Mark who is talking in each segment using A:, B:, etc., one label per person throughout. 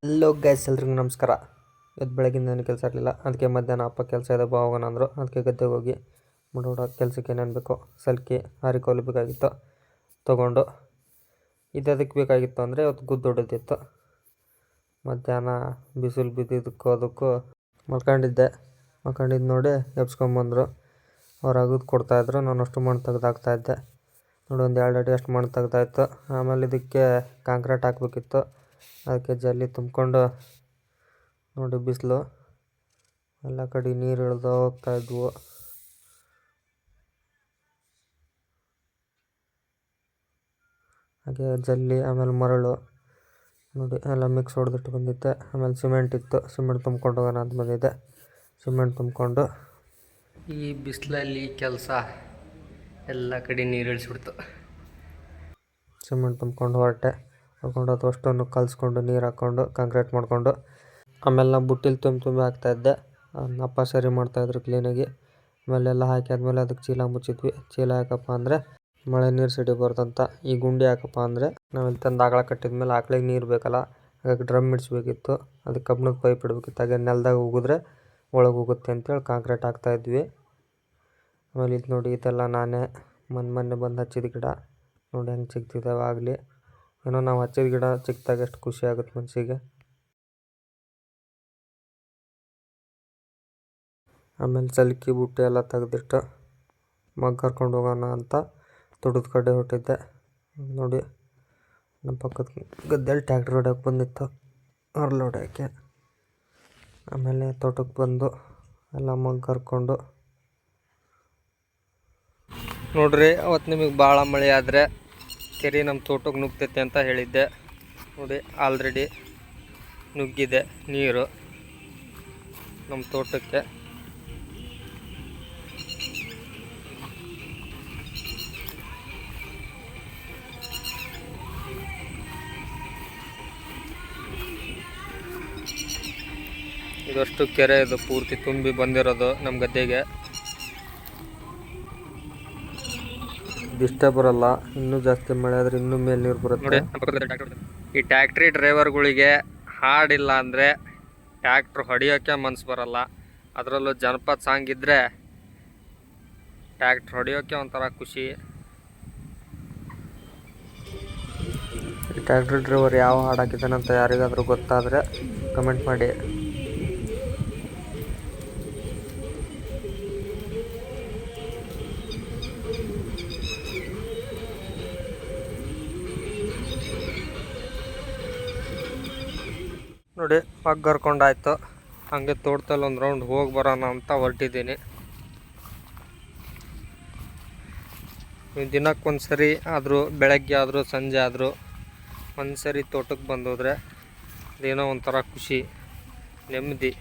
A: Hello guys, ಎಲ್ರಿಗೂ ನಮಸ್ಕಾರ. ಇವತ್ತು ಬೆಳಗಿಂದ ಏನು ಕೆಲಸ ಇರಲಿಲ್ಲ, ಅದಕ್ಕೆ ಮಧ್ಯಾಹ್ನ ಅಪ್ಪ ಕೆಲಸ ಇದೆ ಬಾ ಹೋಗೋಣ ಅಂದರು. ಅದಕ್ಕೆ ಗದ್ದೆಗೆ ಹೋಗಿ ಮಾಡೋಡ ಕೆಲಸಕ್ಕೆ ಏನೇನು ಬೇಕೋ ಸಲ್ಕಿ ಹಾರಿಕೋಲು ಬೇಕಾಗಿತ್ತು ತೊಗೊಂಡು, ಇದಕ್ಕೆ ಬೇಕಾಗಿತ್ತು ಅಂದರೆ ಇವತ್ತು ಗುದ್ದು ಹೊಡೆದಿತ್ತು. ಮಧ್ಯಾಹ್ನ ಬಿಸಿಲು ಬಿದ್ದಿದ್ದಕ್ಕೂ ಅದಕ್ಕೂ ಮಲ್ಕೊಂಡಿದ್ದು ನೋಡಿ ಎಬ್ಸ್ಕೊಂಬಂದರು. ಅವ್ರು ಅಗದು ಕೊಡ್ತಾಯಿದ್ರು, ನಾನು ಅಷ್ಟು ಮಣ್ಣು ತೆಗ್ದಾಕ್ತಾಯಿದ್ದೆ. ನೋಡಿ ಒಂದು 2 ಅಡಿ ಅಷ್ಟು ಮಣ್ಣು ತೆಗ್ದಾಯ್ತು. ಆಮೇಲೆ ಇದಕ್ಕೆ ಕಾಂಕ್ರೀಟ್ ಹಾಕಬೇಕಿತ್ತು. ಅದಕ್ಕೆ ಜಲ್ಲಿ ತುಂಬಿಕೊಂಡು ನೋಡಿ ಬಿಸಿಲು ಎಲ್ಲ ಕಡೆ ನೀರು ಇಳ್ದು ಹೋಗ್ತಾಯಿದ್ವು. ಹಾಗೆ ಜಲ್ಲಿ ಆಮೇಲೆ ಮರಳು ನೋಡಿ ಎಲ್ಲ ಮಿಕ್ಸ್ ಹೊಡೆದಿಟ್ಟು ಬಂದಿದ್ದೆ. ಆಮೇಲೆ ಸಿಮೆಂಟ್ ಇತ್ತು, ಸಿಮೆಂಟ್ ತುಂಬ್ಕೊಂಡು ಹೋಗೋಣ ಅಂತ ಬಂದಿದ್ದೆ. ಸಿಮೆಂಟ್ ತುಂಬಿಕೊಂಡು ಈ ಬಿಸಿಲಲ್ಲಿ ಕೆಲಸ ಎಲ್ಲ ಕಡೆ ನೀರು ಇಳಿಸ್ಬಿಡ್ತು. ಸಿಮೆಂಟ್ ತುಂಬ್ಕೊಂಡು ಹೊರಟೆ. ಅದು ಅಷ್ಟನ್ನು ಕಲಿಸ್ಕೊಂಡು ನೀರು ಹಾಕ್ಕೊಂಡು ಕಾಂಕ್ರೀಟ್ ಮಾಡಿಕೊಂಡು ಆಮೇಲೆ ನಾವು ಬುಟ್ಟಿಲಿ ತುಂಬಿ ಹಾಕ್ತಾಯಿದ್ದೆ. ಅಪ್ಪ ಸರಿ ಮಾಡ್ತಾಯಿದ್ರು ಕ್ಲೀನಾಗಿ. ಆಮೇಲೆ ಎಲ್ಲ ಹಾಕಿ ಆದಮೇಲೆ ಅದಕ್ಕೆ ಚೀಲ ಮುಚ್ಚಿದ್ವಿ. ಚೀಲ ಯಾಕಪ್ಪ ಅಂದರೆ ಮಳೆ ನೀರು ಸಿಡಿಬಾರ್ದಂತ. ಈ ಗುಂಡಿ ಯಾಕಪ್ಪ ಅಂದರೆ ನಾವಿಲ್ಲಿ ತಂದು ಆಕಳ ಕಟ್ಟಿದ್ಮೇಲೆ ಆಕಳಿಗೆ ನೀರು ಬೇಕಲ್ಲ, ಹಾಗಾಗಿ ಡ್ರಮ್ ಇಡಿಸ್ಬೇಕಿತ್ತು. ಅದಕ್ಕೆ ಕಬ್ಬಿಣದ ಪೈಪ್ ಇಡಬೇಕಿತ್ತು. ಹಾಗೆ ನೆಲದಾಗ ಹೋಗಿದ್ರೆ ಒಳಗೆ ಹೋಗುತ್ತೆ ಅಂತೇಳಿ ಕಾಂಕ್ರೀಟ್ ಹಾಕ್ತಾಯಿದ್ವಿ. ಆಮೇಲೆ ಇದು ನೋಡಿ, ಇದೆಲ್ಲ ನಾನೇ ಮೊನ್ನೆ ಬಂದು ಹಚ್ಚಿದ ಗಿಡ ನೋಡಿ ಹೆಂಗೆ ಚಿಕ್ತಿದ್ದಾವೆ. ಆಗಲಿ ಏನೋ ನಾವು ಹಚ್ಚಿದ ಗಿಡ ಚಿಕ್ಕದಾಗ ಎಷ್ಟು ಖುಷಿ ಆಗುತ್ತೆ ಮನಸ್ಸಿಗೆ. ಆಮೇಲೆ ಸಲ್ಕಿ ಬುಟ್ಟಿ ಎಲ್ಲ ತೆಗೆದಿಟ್ಟು ಮಗ್ ಕರ್ಕೊಂಡು ಹೋಗೋಣ ಅಂತ ತೋಟದ ಕಡೆ ಹೊಟ್ಟಿದ್ದೆ. ನೋಡಿ ನಮ್ಮ ಪಕ್ಕದ ಗದ್ದೆಯಲ್ಲಿ ಟ್ಯಾಕ್ಟ್ರ್ ಹೊಡ್ಯೋಕೆ ಬಂದಿತ್ತು, ಹರ್ಲು ಹೊಡ್ಯೋಕ್ಕೆ. ಆಮೇಲೆ ತೋಟಕ್ಕೆ ಬಂದು ಎಲ್ಲ ಮಗ್ ಕರ್ಕೊಂಡು ನೋಡ್ರಿ, ಅವತ್ತು ನಿಮಗೆ ಭಾಳ ಮಳೆ ಆದರೆ ಕೆರೆ ನಮ್ಮ ತೋಟಕ್ಕೆ ನುಗ್ತೈತೆ ಅಂತ ಹೇಳಿದ್ದೆ. ನೋಡಿ ಆಲ್ರೆಡಿ ನುಗ್ಗಿದೆ ನೀರು ನಮ್ಮ ತೋಟಕ್ಕೆ. ಇದಷ್ಟು ಕೆರೆ ಇದು ಪೂರ್ತಿ ತುಂಬಿ ಬಂದಿರೋದು ನಮ್ಮ ಗದ್ದೆಗೆ. ಇಷ್ಟೇ ಬರಲ್ಲ, ಇನ್ನೂ ಜಾಸ್ತಿ ಮಳೆ ಆದರೆ ಇನ್ನೂ ಮೇಲೆ ನೀರು ಬರುತ್ತೆ. ಈ ಟ್ಯಾಕ್ಟ್ರಿ ಡ್ರೈವರ್ಗಳಿಗೆ ಹಾಡಿಲ್ಲ ಅಂದರೆ ಟ್ಯಾಕ್ಟ್ರ್ ಹೊಡಿಯೋಕ್ಕೆ ಮನ್ಸು ಬರಲ್ಲ. ಅದರಲ್ಲೂ ಜನಪದ ಸಾಂಗ್ ಇದ್ದರೆ ಟ್ಯಾಕ್ಟ್ರ್ ಹೊಡಿಯೋಕ್ಕೆ ಒಂಥರ ಖುಷಿ. ಈ ಟ್ಯಾಕ್ಟ್ರಿ ಡ್ರೈವರ್ ಯಾವ ಹಾಡು ಹಾಕಿದ್ದಾನಂತ ಯಾರಿಗಾದರೂ ಗೊತ್ತಾದರೆ ಕಮೆಂಟ್ ಮಾಡಿ. ನೋಡಿ ಮಗ್ ಕರ್ಕೊಂಡಾಯ್ತು. ಹಾಗೆ ತೋಟದಲ್ಲಿ ಒಂದು ರೌಂಡ್ ಹೋಗಿ ಬರೋಣ ಅಂತ ಹೊರಟಿದ್ದೀನಿ. ದಿನಕ್ಕೊಂದು ಸರಿ ಆದರೂ, ಬೆಳಗ್ಗೆ ಆದರೂ ಸಂಜೆ ಆದರೂ ಒಂದು ಸರಿ ತೋಟಕ್ಕೆ ಬಂದೋದ್ರೆ ಅದೇನೋ ಒಂಥರ ಖುಷಿ, ನೆಮ್ಮದಿ.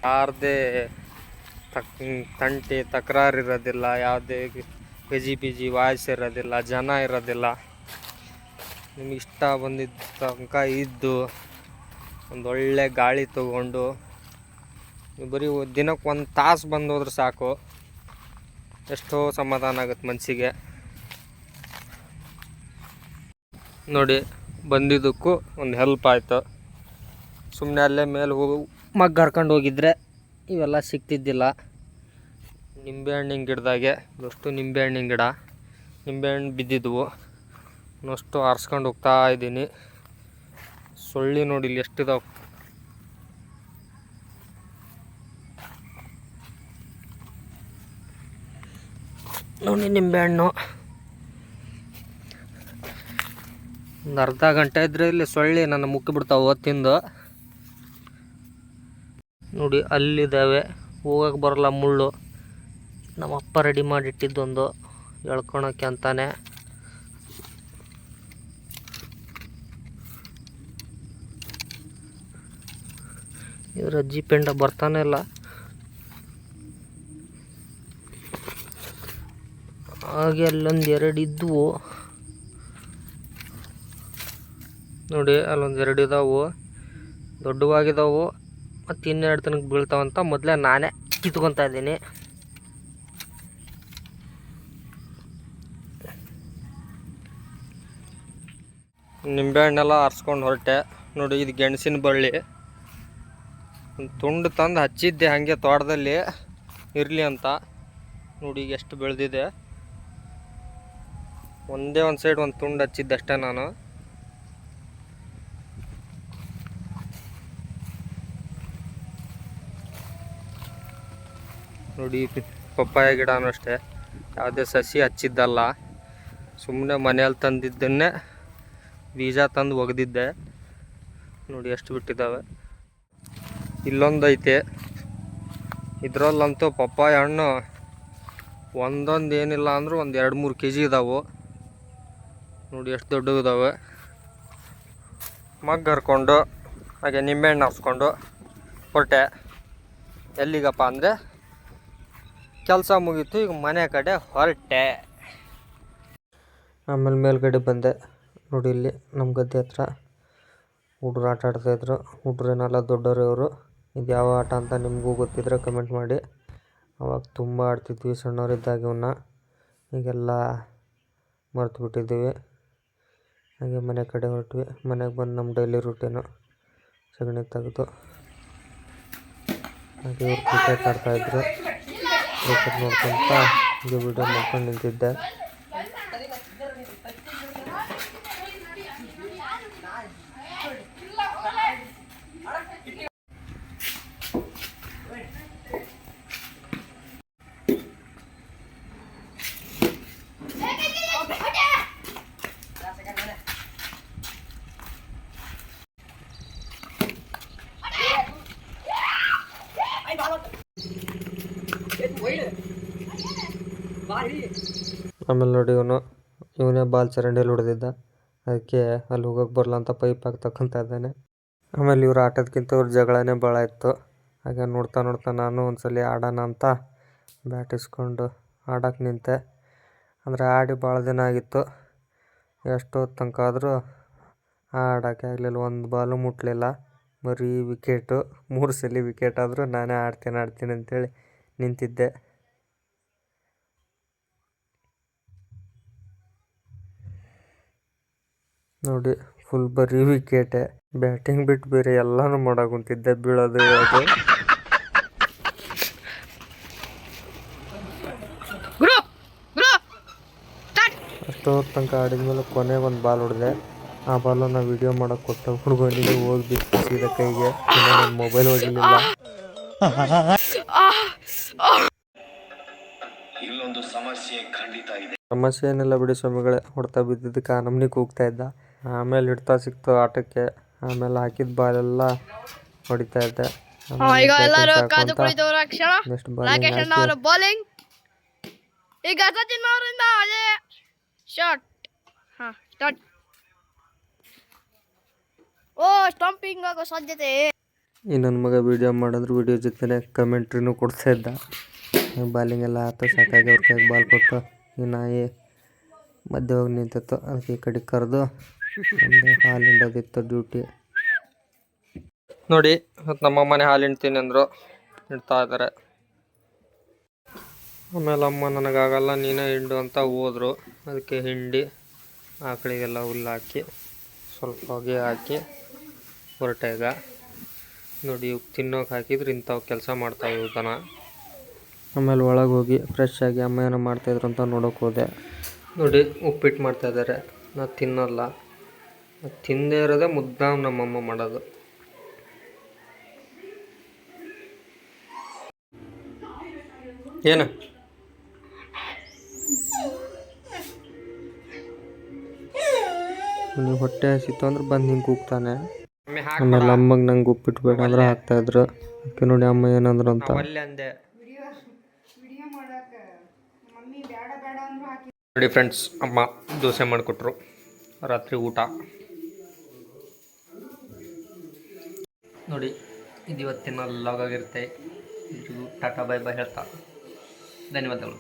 A: ಯಾರದೇ ತಂಟೆ ತಕರಾರು ಇರೋದಿಲ್ಲ, ಯಾವುದೇ ಗಜಿ ವಾಯ್ಸ್ ಇರೋದಿಲ್ಲ, ಜನ ಇರೋದಿಲ್ಲ. ನಿಮಗೆ ಇಷ್ಟ ಬಂದಿದ್ದ ತನಕ ಇದ್ದು ಒಂದೊಳ್ಳೆ ಗಾಳಿ ತೊಗೊಂಡು ಬರೀ ದಿನಕ್ಕೆ 1 ತಾಸು ಬಂದೋದ್ರೆ ಸಾಕು, ಎಷ್ಟೋ ಸಮಾಧಾನ ಆಗುತ್ತೆ ಮನಸ್ಸಿಗೆ. ನೋಡಿ ಬಂದಿದ್ದಕ್ಕೂ ಒಂದು ಹೆಲ್ಪ್ ಆಯಿತು. ಸುಮ್ಮನೆ ಅಲ್ಲೇ ಮೇಲೆ ಹೋಗಿ ಮಗ್ ಕರ್ಕೊಂಡು ಹೋಗಿದ್ರೆ ಇವೆಲ್ಲ ಸಿಗ್ತಿದ್ದಿಲ್ಲ. ನಿಂಬೆಹಣ್ಣಿನ ಗಿಡದಾಗೆ ಇದಷ್ಟು ನಿಂಬೆಹಣ್ಣಿನ ಗಿಡ, ನಿಂಬೆಹಣ್ಣು ಬಿದ್ದಿದ್ವು. ಇನ್ನಷ್ಟು ಆರಿಸ್ಕೊಂಡು ಹೋಗ್ತಾ ಇದ್ದೀನಿ. ಸೊಳ್ಳಿ ನೋಡಿ ಇಲ್ಲಿ ಎಷ್ಟಿದಾವೆ. ನೋಡಿ ನಿಂಬೆಹಣ್ಣು ಒಂದು ಅರ್ಧ ಗಂಟೆ ಇದ್ರೆ ಇಲ್ಲಿ ಸೊಳ್ಳಿ ನನ್ನ ಮುಕ್ಕಿ ಬಿಡ್ತಾವೆ ತಿಂದು. ನೋಡಿ ಅಲ್ಲಿದ್ದಾವೆ, ಹೋಗಕ್ಕೆ ಬರಲ್ಲ ಮುಳ್ಳು. ನಮ್ಮಪ್ಪ ರೆಡಿ ಮಾಡಿಟ್ಟಿದ್ದೊಂದು ಎಳ್ಕೊಳಕ್ಕೆ ಅಂತಾನೆ. ಇದ್ರ ಅಜ್ಜಿ ಪೆಂಡ ಬರ್ತಾನೆ ಇಲ್ಲ. ಹಾಗೆ ಅಲ್ಲೊಂದು 2 ಇದ್ವು ನೋಡಿ, ಅಲ್ಲೊಂದು 2 ಇದಾವು, ದೊಡ್ಡವಾಗಿದ್ದಾವು. ಮತ್ತು ಇನ್ನೆರಡು ತನಕ ಬೀಳ್ತಾವಂತ ಮೊದಲೇ ನಾನೇ ಕಿತ್ಕೊತಾ ಇದ್ದೀನಿ. ನಿಂಬೆಹಣ್ಣೆಲ್ಲ ಆರಿಸ್ಕೊಂಡು ಹೊರಟೆ. ನೋಡಿ ಇದು ಗೆಣಸಿನ ಬಳ್ಳಿ. ಒಂದು ತುಂಡು ತಂದು ಹಚ್ಚಿದ್ದೆ ಹಾಗೆ ತೋಟದಲ್ಲಿ ಇರಲಿ ಅಂತ. ನೋಡಿ ಈಗ ಎಷ್ಟು ಬೆಳೆದಿದೆ. ಒಂದೇ ಒಂದು ಸೈಡ್ ಒಂದು ತುಂಡು ಹಚ್ಚಿದ್ದಷ್ಟೇ ನಾನು. ನೋಡಿ ಪಪ್ಪಾಯ ಗಿಡನೂ ಅಷ್ಟೇ, ಯಾವುದೇ ಸಸಿ ಹಚ್ಚಿದ್ದಲ್ಲ, ಸುಮ್ಮನೆ ಮನೆಯಲ್ಲಿ ತಂದಿದ್ದನ್ನೇ ಬೀಜ ತಂದು ಒಗೆದಿದ್ದೆ. ನೋಡಿ ಎಷ್ಟು ಬಿಟ್ಟಿದ್ದಾವೆ. ಇಲ್ಲೊಂದು ಐತೆ, ಇದರಲ್ಲಂತೂ ಪಪ್ಪಾಯ ಹಣ್ಣು ಒಂದೊಂದು ಏನಿಲ್ಲ ಅಂದರೂ ಒಂದು 2-3 kg ಇದಾವೆ. ನೋಡಿ ಎಷ್ಟು ದೊಡ್ಡವಿದ್ದಾವೆ. ಮಗ್ಗು ಹರ್ಕೊಂಡು ಹಾಗೆ ನಿಂಬೆಹಣ್ಣು ಹಾಕ್ಸ್ಕೊಂಡು ಹೊರಟೆ. ಎಲ್ಲಿಗಪ್ಪ ಅಂದರೆ ಕೆಲಸ ಮುಗೀತು, ಈಗ ಮನೆ ಕಡೆ ಹೊರಟೆ. ಆಮೇಲೆ ಮೇಲ್ಗಡೆ ಬಂದೆ. ನೋಡಿ ಇಲ್ಲಿ ನಮ್ಮ ಗದ್ದೆ ಹತ್ರ ಹುಡ್ರು ಆಟ ಆಡ್ತಾಯಿದ್ರು. ಹುಡ್ರೇನೆಲ್ಲ ದೊಡ್ಡವರು ಇವರು. ಇದು ಯಾವ ಆಟ ಅಂತ ನಿಮಗೂ ಗೊತ್ತಿದ್ರೆ ಕಮೆಂಟ್ ಮಾಡಿ. ಅವಾಗ ತುಂಬ ಆಡ್ತಿದ್ವಿ ಸಣ್ಣವರಿದ್ದಾಗ ಇವನ್ನ. ಈಗೆಲ್ಲ ಮರೆತು ಬಿಟ್ಟಿದ್ದೀವಿ. ಹಾಗೆ ಮನೆ ಕಡೆ ಹೊರಟ್ವಿ. ಮನೆಗೆ ಬಂದು ನಮ್ಮ ಡೈಲಿ ರೂಟೀನು ಸಗಣಿ ತೆಗೆದು ಹಾಗೆ ಇವ್ರು ಕ್ರಿಕೆಟ್ ಆಡ್ತಾಯಿದ್ರು. ಕ್ರಿಕೆಟ್ ನೋಡ್ಕೊಂತ ಹೀಗೆ ವಿಡಿಯೋ ಮಾಡ್ಕೊಂಡು ನಿಂತಿದ್ದೆ. ಆಮೇಲೆ ನೋಡಿ ಇವನೇ ಬಾಲ್ ಚರಂಡಿಯಲ್ಲಿ ಹೊಡೆದಿದ್ದ. ಅದಕ್ಕೆ ಅಲ್ಲಿ ಹೋಗೋಕೆ ಬರಲ್ಲ ಅಂತ ಪೈಪ್ ಹಾಕಿ ತಗೊಂತ ಇದ್ದಾನೆ. ಆಮೇಲೆ ಇವ್ರು ಆಟೋದಕ್ಕಿಂತ ಇವ್ರ ಜಗಳನೇ ಭಾಳ ಇತ್ತು. ಹಾಗೆ ನೋಡ್ತಾ ನೋಡ್ತಾ ನಾನು ಒಂದ್ಸಲ ಆಡೋಣ ಅಂತ ಬ್ಯಾಟ್ ಇಸ್ಕೊಂಡು ಆಡೋಕೆ ನಿಂತೆ. ಅಂದರೆ ಆಡಿ ಭಾಳ ದಿನ ಆಗಿತ್ತು. ಎಷ್ಟೊತ್ತು ತನಕ ಆದರೂ ಆಡೋಕ್ಕೆ ಆಗಲಿಲ್ಲ. ಒಂದು ಬಾಲು ಮುಟ್ಟಲಿಲ್ಲ, ಬರೀ ವಿಕೆಟು. 3 ಸಲ ವಿಕೆಟ್ ಆದರೂ ನಾನೇ ಆಡ್ತೀನಿ ಅಂತೇಳಿ ನಿಂತಿದ್ದೆ. ನೋಡಿ ಫುಲ್ ಬರೀ ವಿಕೆಟೇ. ಬ್ಯಾಟಿಂಗ್ ಬಿಟ್ಟು ಬೇರೆ ಎಲ್ಲನೂ ಮಾಡಾಕುಂತಿದ್ದೆ, ಬೀಳೋದು ಹೇಳೋದು. ಅಷ್ಟೊತ್ತು ತನಕ ಆಡಿದ್ಮೇಲೆ ಕೊನೆಗೆ ಒಂದು ಬಾಲ್ ಹೊಡೆದೆ. ಆ ಬಾಲು ನಾವು ವಿಡಿಯೋ ಮಾಡೋಕೆ ಕೊಟ್ಟ ಹುಡುಗನಿಗೆ ಹೋಗಿ ಬಿಸಿದ ಕೈಗೆ. ನನ್ನ ಮೊಬೈಲ್ ಹೋಗಿರಲಿಲ್ಲ.
B: ಇಲ್ಲೊಂದು ಸಮಸ್ಯೆ ಖಂಡಿತ ಇದೆ.
A: ಸಮಸ್ಯೆ ಏನಿಲ್ಲ ಬಿಡಿ ಸ್ವಾಮಿಗಳೇ. ಹೊಡ್ತಾ ಬಿದ್ದಿದ್ದಕ್ಕೆ ನಮ್ಮನೆ ಕೂಗ್ತಾ ಇದ್ದ. ಆಮೇಲೆ ಹಿಡ್ತಾ ಸಿಕ್ತು ಆಟಕ್ಕೆ. ಆಮೇಲೆ ಹಾಕಿದ ಬಾಲೆಲ್ಲ ಹೊಡಿತಾ ಇದ್ದೆ.
C: ಬೌಲಿಂಗ್ ಈಗ ಸಚಿನ್ ಅವರಿಂದ ಶಾಟ್. ಸ್ಟಾರ್ಟ್. ಓ ಸ್ಟಂಪಿಂಗ್ ಆಗೋ ಸಾಧ್ಯತೆ.
A: ಈ ನನ್ನ ಮಗ ವಿಡಿಯೋ ಮಾಡಿದ್ರು ವಿಡಿಯೋ ಜೊತೆ ಕಮೆಂಟ್ರಿನೂ ಕೊಡ್ತಾ ಇದ್ದ. ಬಾಲಿಂಗ್ ಎಲ್ಲ ಆತ ಸಾಕಾಗಿ ಅವ್ರ ಕೈಗೆ ಬಾಲ್ ಕೊಟ್ಟು ಈ ನಾಯಿ ಮಧ್ಯೆ ಹೋಗಿ ನಿಂತಿತ್ತು. ಅದಕ್ಕೆ ಈ ಕಡೆ ಕರೆದು ಒಂದು ಹಾಲು ಹಿಂಡೋದಿತ್ತು ಡ್ಯೂಟಿ. ನೋಡಿ ಇವತ್ತು ನಮ್ಮ ಮನೆ ಹಾಲು ಹಿಂಡ್ತೀನಿ ಅಂದರು, ಹಿಂಡ್ತಾ ಇದ್ದಾರೆ. ಆಮೇಲೆ ಅಮ್ಮ ನನಗಾಗಲ್ಲ ನೀನೇ ಹಿಂಡು ಅಂತ ಹೋದರು. ಅದಕ್ಕೆ ಹಿಂಡಿ ಆಕಳಿಗೆಲ್ಲ ಹುಲ್ಲು ಹಾಕಿ ಸ್ವಲ್ಪ ಹೊಗೆ ಹಾಕಿ ಹೊರಟೆ. ಈಗ ನೋಡಿ ಇವು ತಿನ್ನೋಕೆ ಹಾಕಿದ್ರೆ ಇಂಥವು ಕೆಲಸ ಮಾಡ್ತಾವೆ ದನ. ಆಮೇಲೆ ಒಳಗೆ ಹೋಗಿ ಫ್ರೆಶ್ ಆಗಿ ಅಮ್ಮ ಏನೋ ಮಾಡ್ತಾಯಿದ್ರು ಅಂತ ನೋಡೋಕೆ ಹೋದೆ. ನೋಡಿ ಉಪ್ಪಿಟ್ಟು ಮಾಡ್ತಾಯಿದ್ದಾರೆ. ನಾನು ತಿನ್ನೋಲ್ಲ, ತಿಂದೇ ಇರೋದೇ ಮುದ್ದಾಂ ನಮ್ಮಮ್ಮ ಮಾಡೋದು. ಏನು ನೀವು ಹೊಟ್ಟೆ ಹಸಿತ್ತು ಅಂದ್ರೆ ಬಂದು ಹಿಂಗೆ ಕೂಗ್ತಾನೆ. ಆಮೇಲೆ ಅಮ್ಮಗೆ ನಂಗೆ ಉಪ್ಪಿಟ್ಟು ಬೇಡ ಅಂದ್ರೆ ಹಾಕ್ತಾಯಿದ್ರು. ಅದಕ್ಕೆ ನೋಡಿ ಅಮ್ಮ ಏನಂದ್ರು ಅಂತ. ನೋಡಿ ಫ್ರೆಂಡ್ಸ್, ಅಮ್ಮ ದೋಸೆ ಮಾಡಿಕೊಟ್ರು ರಾತ್ರಿ ಊಟ. ನೋಡಿ ಇದು ಇವತ್ತಿನ ಲಾಗ್ ಆಗಿರುತ್ತೆ. ಟಾಟಾ ಬೈ ಬೈ ಹೇಳ್ತಾ ಧನ್ಯವಾದಗಳು.